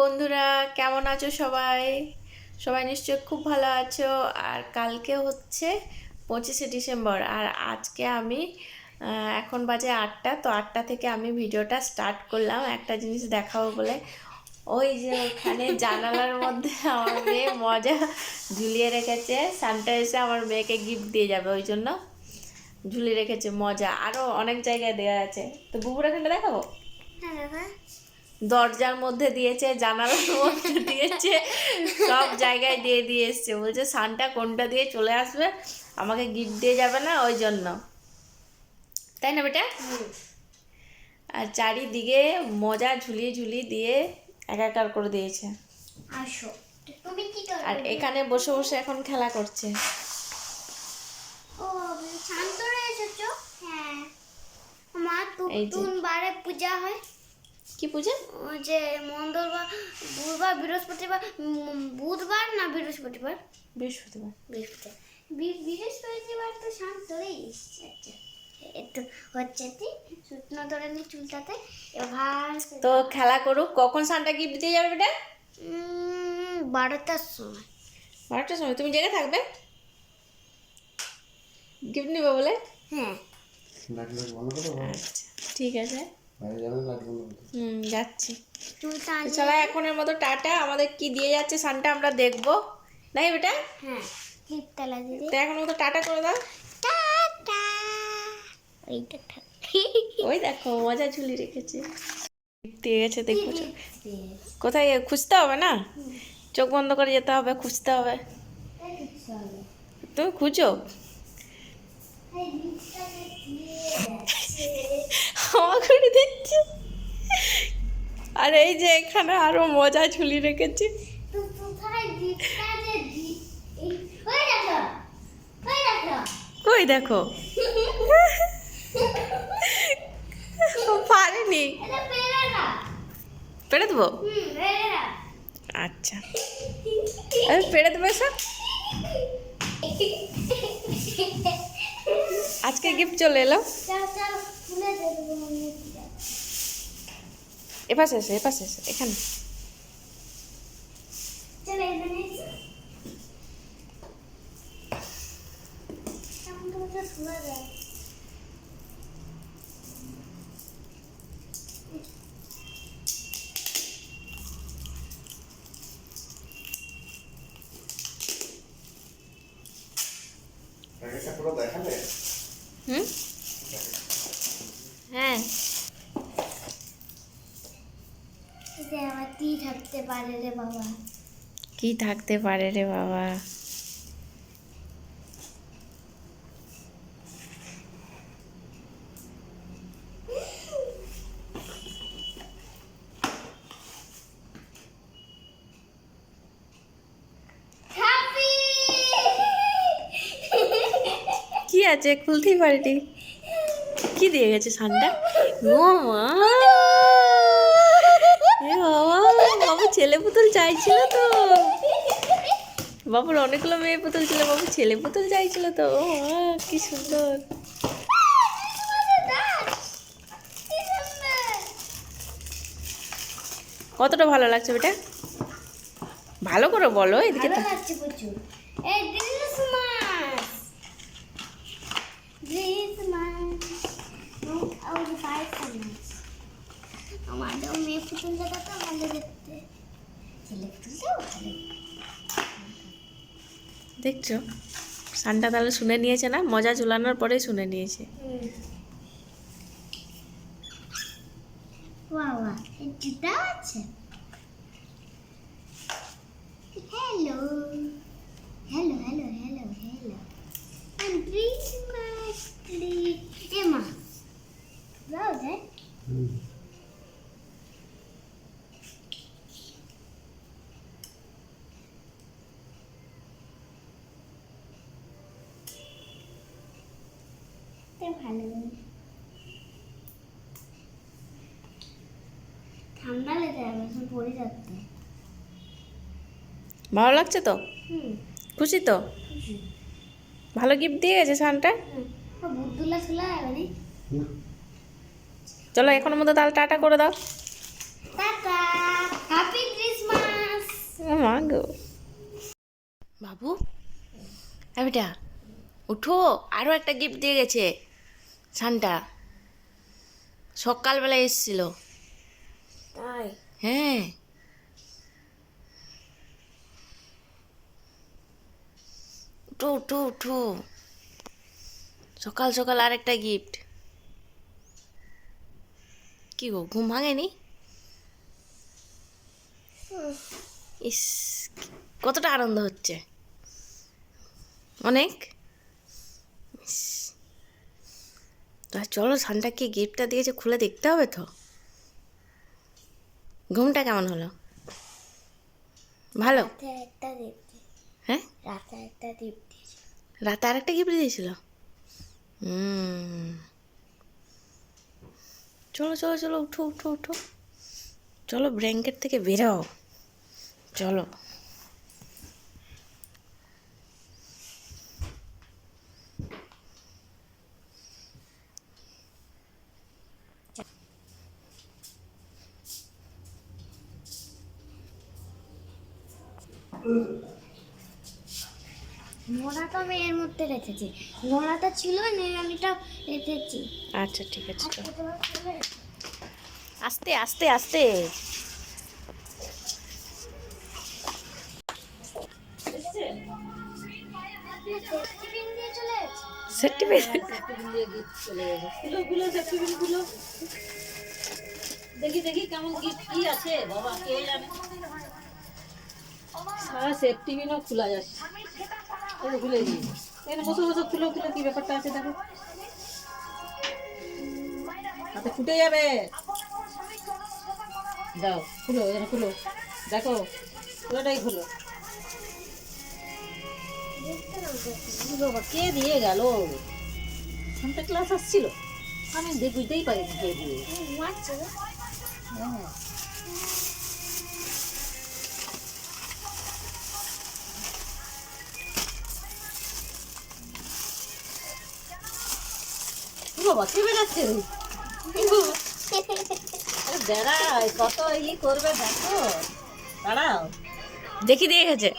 বন্ধুরা, কেমন আছো সবাই? সবাই নিশ্চয়ই খুব ভালো আছো। আর কালকে হচ্ছে 25শে ডিসেম্বর, আর আজকে আমি এখন বাজে 8টা, তো 8টা থেকে আমি ভিডিওটা স্টার্ট করলাম একটা জিনিস দেখাবো বলে। ওই যে ওখানে জানালার মধ্যে আমার মেয়ে মজা ঝুলিয়ে রেখেছে। সানটা এসে আমার মেয়েকে গিফট দিয়ে যাবে, ওই জন্য ঝুলিয়ে রেখেছে মজা। আরও অনেক জায়গায় দেওয়া আছে, তো বুবুর এখানটা দেখাবো। দরজার মধ্যে দিয়েছে, জানালার মধ্যে দিয়েছে, সব জায়গায় দিয়ে দিয়ে এসছে। বলছে সানটা কোনটা দিয়ে চলে আসবে, আমাকে গিফট দিয়ে যাবে না, ওই জন্য। তাই না বেটা? আর চারিদিকে মজা ঝুলিয়ে ঝুলিয়ে দিয়ে একাকার করে দিয়েছে। আর এখানে বসে বসে এখন খেলা করছে। পূজা হয়। কি পূজা? যে মঙ্গলবার, বুধবার, বৃহস্পতিবার, বুধবার না বৃহস্পতিবার, বৃহস্পতিবার বৃহস্পতিবার তো শান্ত চলেই এসছে। একটু হচ্ছে শুকনো ধরে নি চুলটাতে। এবার তো খেলা করুক। কখন সানটা গিফট দিয়ে যাবে বেটা? 12টার সময়। 12টার সময় তুমি জেগে থাকবে গিফট নিবে বলে? হ্যাঁ, আচ্ছা ঠিক আছে, যাচ্ছি। চুলটা তো চলো এখনের মতো টাটা। আমাদের কি দিয়ে যাচ্ছে সানটা আমরা দেখবো, নাই বেটা? হ্যাঁ, ক্লিপটা লাগিয়ে তো এখন মতো টাটা করে দাও। টাটা। এইটা ওই দেখো মজা ঝুলি রেখেছে, দিয়ে গেছে দেখবো। কোথায় খুঁজতে হবে না, চোখ বন্ধ করে যেতে হবে, খুঁজতে হবে। তুমি খুঁজো, আমাকে দিচ্ছে। আর এই যে এখানে আরো মজা ঝুলি রেখেছে। কই দেখো, পারেনি। পেড়ে দেবো? আচ্ছা, আমি পেড়ে দেবো সব। আজকে গিফট চলে এলো। এপাশে এসে, এপাশে এসে, এখানে। হুম, হ্যাঁ। আমার কি থাকতে পারে রে বাবা? কি থাকতে পারে রে বাবা? কি আছে, খুলতেই পারিনি। কি দিয়ে গেছে সানটা? ও মা, এ বাবা, বাবু ছেলে পুতুল চাইছিল তো। বাবুর অনেকগুলো মেয়ে পুতুল ছিল, বাবু ছেলে পুতুল চাইছিল তো। ও মা, কি সুন্দর। কতটা ভালো লাগছে বেটা? ভালো করে বলো, এদিকে তো। প্রচুর। এই ক্রিসমাস, ক্রিসমাস, আমাদের মেয়ে পুতুল জায়গা তো আমাদের দেখতে, ছেলে পুতুল দেখছো সানটা তাহলে শুনে নিয়েছে না, মজা ঝুলানোর পরেই শুনে নিয়েছে। বাবা এটা আছে। Hello hello hello hello hello, Christmas tree. এমা যাও যায়। ভালো ঠান্ডা লেগে যাবে, এখন পড়ে যাচ্ছে। ভালো লাগছে তো? খুশি তো? ভালো গিফট দিয়ে গেছে সানটা। বুদ্ধুলা ছিল এবারে। চলো এখন মতো তাহলে টাটা করে দাও। Tata, happy Christmas. ও মা গো বাবু বেটা উঠো, আরও একটা গিফট দিয়ে গেছে সান্টা, সকালবেলা এসেছিল। তাই হ্যাঁ উঠো উঠো উঠো, সকাল সকাল আর একটা গিফট। কি গো ঘুম ভাঙেনি? ইস কতটা আনন্দ হচ্ছে, অনেক। ইস, তা চলো সান্টা কি গিফটটা দিয়েছে খুলে দেখতে হবে তো। ঘুমটা কেমন হলো? ভালো? রাতে একটা দিব্যি, হ্যাঁ রাতে একটা দিব্যি। রাতে আর একটা গিফট দিয়েছিল। হুম, চলো চলো চলো উঠো উঠো উঠো, চলো ব্ল্যাঙ্কেট থেকে বেরাও, চলো। নোড়াটা আমি এর মধ্যে রেখেছি, নোড়াটা ছিল নিরামিটা রেখেছি। আচ্ছা ঠিক আছে চলো, আস্তে আস্তে আস্তে। সার্টিফিকেট দেখি দেখি কেমন গিফট কি আছে বাবা, কে জানে। সারা সেফটি পিনও খোলা যাচ্ছে, খুলে দিই। এখানে বসে বসে খুলো খুলো, কি ব্যাপারটা আছে দেখো, হাতে ফুটে যাবে। দাও খুলো, এখানে খুলো, দেখো পুরোটাই খুলো। বাবা কে দিয়ে গেল? সান্তা ক্লাস আসছিল, আমি বুঝতেই পারিনি কে দিয়ে। হ্যাঁ বাবা কে বেড়াচ্ছে? আরে বেড়ায়, কত করবে দেখো, দাঁড়াও। দেখি দিয়ে গেছে।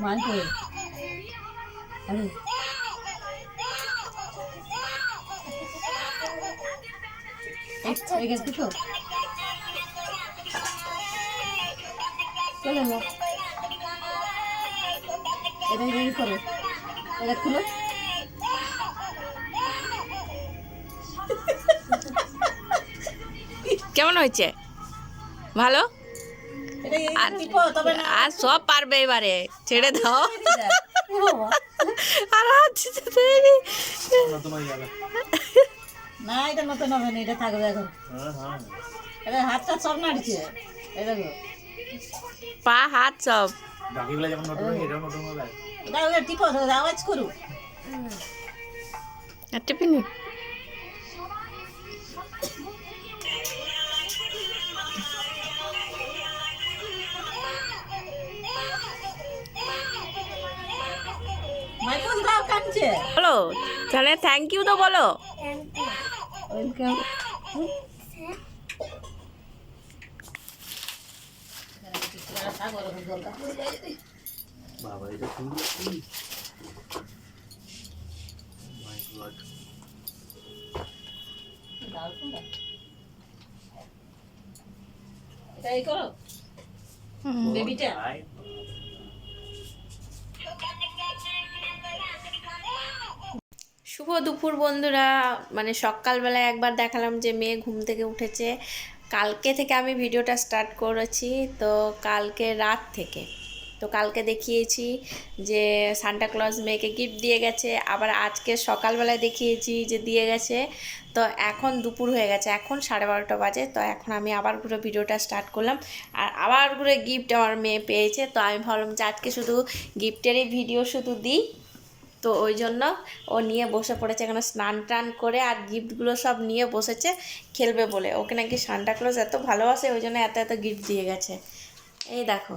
মান করে আরে এই দুটো চলে না, এটা রেডি করো, এটা খুলো। কেমন হয়েছে? ভালো? এটা আর টিপো তবে না। আর সব পারবে এবারে, ছেড়ে দাও। এ বাবা, আর হচ্ছে তৈরি। না এটা নতুন হবে না, এটা থাকবে এখন। এটা হাতটা সব নাড়ছে, এই দেখো পা হাত সব। বাকিগুলো যেমন নতুন হয় এটাও নতুন হবে। এটা ওটা টিপো, আওয়াজ করু। আর টিফিনি মাইকোস দাও কাটছে। বলো তাহলে, থ্যাংক ইউ তো বলো। ওয়েলকাম। বাবা এটা ফুল কি? মাই গড। এটা এই করো বেবিটা। শুভ দুপুর বন্ধুরা, মানে সকালবেলায় একবার দেখালাম যে মেয়ে ঘুম থেকে উঠেছে। কালকে থেকে আমি ভিডিওটা স্টার্ট করেছি, তো কালকে রাত থেকে, তো কালকে দেখিয়েছি যে সান্টা ক্লজ মেয়েকে গিফট দিয়ে গেছে, আবার আজকে সকালবেলায় দেখিয়েছি যে দিয়ে গেছে। তো এখন দুপুর হয়ে গেছে, এখন 12:30 বাজে, তো এখন আমি আবার ঘুরে ভিডিওটা স্টার্ট করলাম। আর আবার ঘুরে গিফট আমার মেয়ে পেয়েছে, তো আমি ভাবলাম যে আজকে শুধু গিফটেরই ভিডিও শুধু দিই। তো ওই জন্য ও নিয়ে বসে পড়েছে, এখানে স্নান টান করে আর গিফটগুলো সব নিয়ে বসেছে খেলবে বলে। ওকে নাকি সান্টা ক্লজ এত ভালোবাসে, ওই জন্য এত এত গিফট দিয়ে গেছে। এই দেখো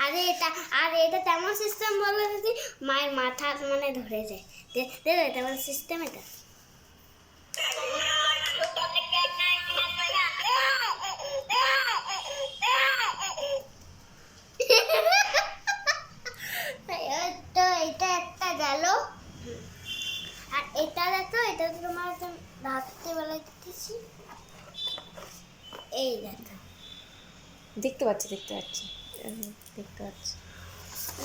আর এটা তেমন সিস্টেম বলে যদি মায়ের মাথা মানে ধরে যায়। দেখো তেমন সিস্টেম এটা। তো এটা একটা গেল। আর এটা দেখো, এটা তো তোমার রাত্রেবেলা দিতেছি। এই দেখো দেখতে পাচ্ছি দেখতে পাচ্ছি।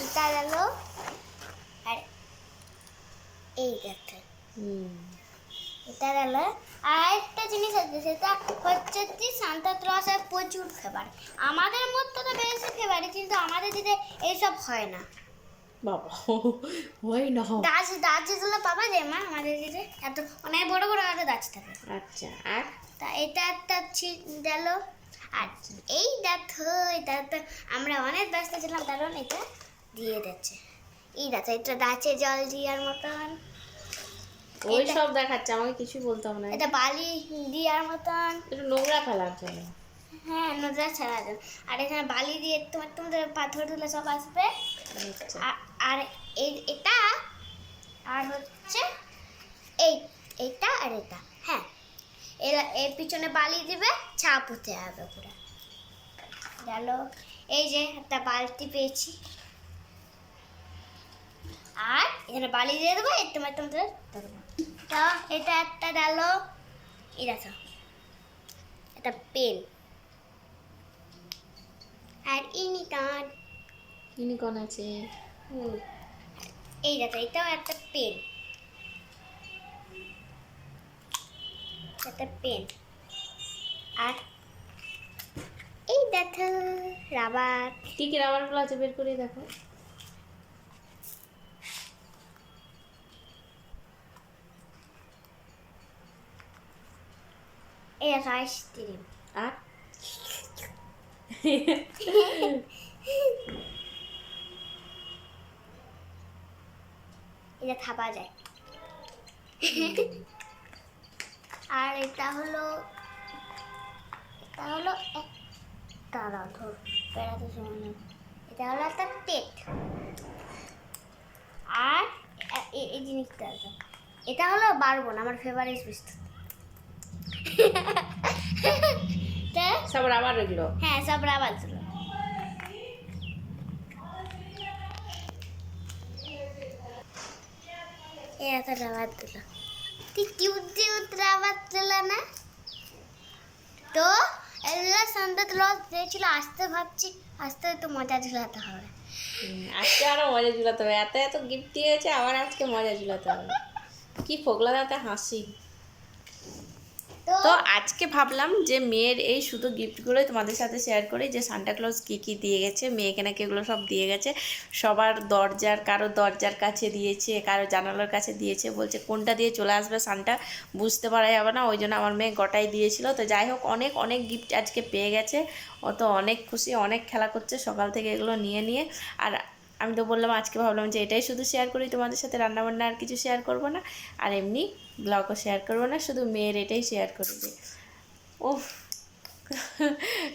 এটা গেল। আর এই দেখো এটা গেল। আর একটা জিনিস আছে, সেটা হচ্ছে কি সান্তা ক্লজের প্রচুর ফেভার। আমাদের মধ্যে তো বেশি ফেভারি, কিন্তু আমাদের দিকে এইসব হয় না। বাবা হয় না। দাঁতগুলো পাবা যায় মা আমাদের দিকে, এত অনেক বড় বড় একটা দাঁত থাকে। আচ্ছা, আর তা এটা একটা গেল। আর এই দেখো, এটা তো আমরা অনেক ব্যস্ত ছিলাম, কারণ এটা দিয়ে দিচ্ছে। এই দেখো, এটা দাঁতে জল দেওয়ার মতন। ওই সব দেখাচ্ছে, আমাকে কিছুই বলতে হবে না। এটা বালি দেওয়ার মতন। একটু নোংরা ফেলার জন্য। হ্যাঁ, নোজা ছাড়া যায়। আর এখানে বালি দিয়ে তোমাদের পাথর তুলে সব আসবে। আচ্ছা, আর এটা আর হচ্ছে এইটা আর এটা। হ্যাঁ, এর পিছনে বালি দিবে, ছাপ হতে হবে পুরো। গেল। এই যে একটা বালতি পেয়েছি, আর এখানে বালি দিয়ে দেবো, এর তোমাদের ধরবো। তো এটা একটা গেল। এই দেখো, একটা পেন। আর ইউনিকর্ন আছে। এই দেখো, এটাও একটা পেন। একটা পেন। আর এই দেখো রাবার। কি কি রাবারগুলো আছে বের করে দেখো। এই দেখো আইসক্রিম। আর এটা খাওয়া যায়। আর এটা হলো দাঁড়াও, ধর বেড়াতে সময় নেই। এটা হলো একটা পেট। আর এই জিনিসটা আছে, এটা হলো বারবন, আমার ফেভারিট বিস্কুট। সব রাবার এগুলো। হ্যাঁ, সব রাবার ছিল। এত রাবার দিল, তুই কিউট রাবার দিল না। তো এগুলো সন্ধ্যা ক্লজ দিয়েছিল, আসতে ভাবছি আসতে একটু মজা ঝুলাতে হবে। আজকে আরো মজা ঝুলাতে হবে, এত এত গিফট দিয়েছে, আবার আজকে মজা ঝুলাতে হবে। কি ফোগলা দাঁতে হাসি। তো আজকে ভাবলাম যে মেয়ের এই শুধু গিফটগুলোই তোমাদের সাথে শেয়ার করি, যে সান্টা ক্লজ কী কী দিয়ে গেছে মেয়েকে, নাকি এগুলো সব দিয়ে গেছে। সবার কারো দরজার কাছে দিয়েছে, কারো জানালার কাছে দিয়েছে, বলছে কোনটা দিয়ে চলে আসবে সান্টা বুঝতে পারা যাবে না, ওই জন্য আমার মেয়ে গোটাই দিয়েছিল। তো যাই হোক, অনেক অনেক গিফট আজকে পেয়ে গেছে, ও তো অনেক খুশি, অনেক খেলা করছে সকাল থেকে এগুলো নিয়ে। আর আমি তো বললাম আজকে ভাবলাম যে এটাই শুধু শেয়ার করি তোমাদের সাথে, রান্নাবান্না আর কিছু শেয়ার করব না, আর এমনি ব্লগও শেয়ার করবো না, শুধু মেয়ের এটাই শেয়ার করে দিই। ও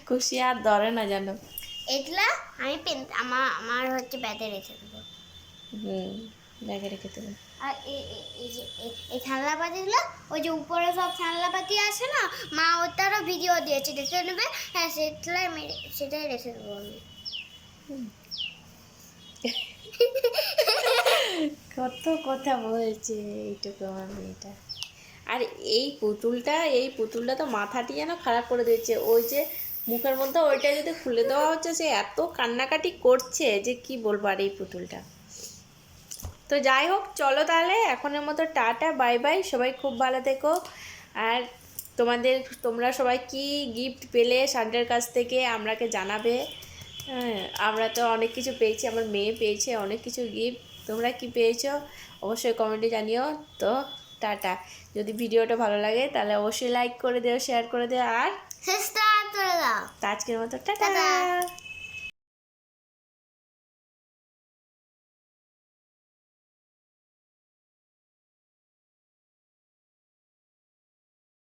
খুশি আর ধরে না জানো। এগুলা আমি আমার হচ্ছে ব্যাগে রেখে দেবো। ব্যাগে রেখে দেবো। আর এই ঠান্ডাপাতিগুলো, ওই যে উপরে সব ঠান্ডাপাতি আছে না, মা ওটারও ভিডিও দিয়েছে, দেখে নেবে। হ্যাঁ, সেটাই রেখে দেবো আমি। কত কথা বলছে এইটুকু আমার মেয়েটা। আর এই পুতুলটা তো মাথাটি যেন খারাপ করে দিয়েছে। ওই যে মুখের মধ্যে ওইটা যদি খুলে দেওয়া হচ্ছে, সে এত কান্নাকাটি করছে যে কি বলবো। আর এই পুতুলটা তো যাই হোক, চলো তাহলে এখনের মতো টাটা, বাই বাই। সবাই খুব ভালো থেকো। আর তোমরা সবাই কি গিফট পেলে সান্টার কাছ থেকে আমাকে জানাবে। হ্যাঁ, আমরা তো অনেক কিছু পেয়েছি, আমার মেয়ে পেয়েছে অনেক কিছু গিফট। তোমরা কি পেয়েছো অবশ্যই কমেন্টে জানিও। তো টাটা। যদি ভিডিওটা ভালো লাগে তাহলে অবশ্যই লাইক করে দিও, শেয়ার করে দিও, আর সাবস্ক্রাইব করে দাও। আজকের মতো টাটা। টাটা।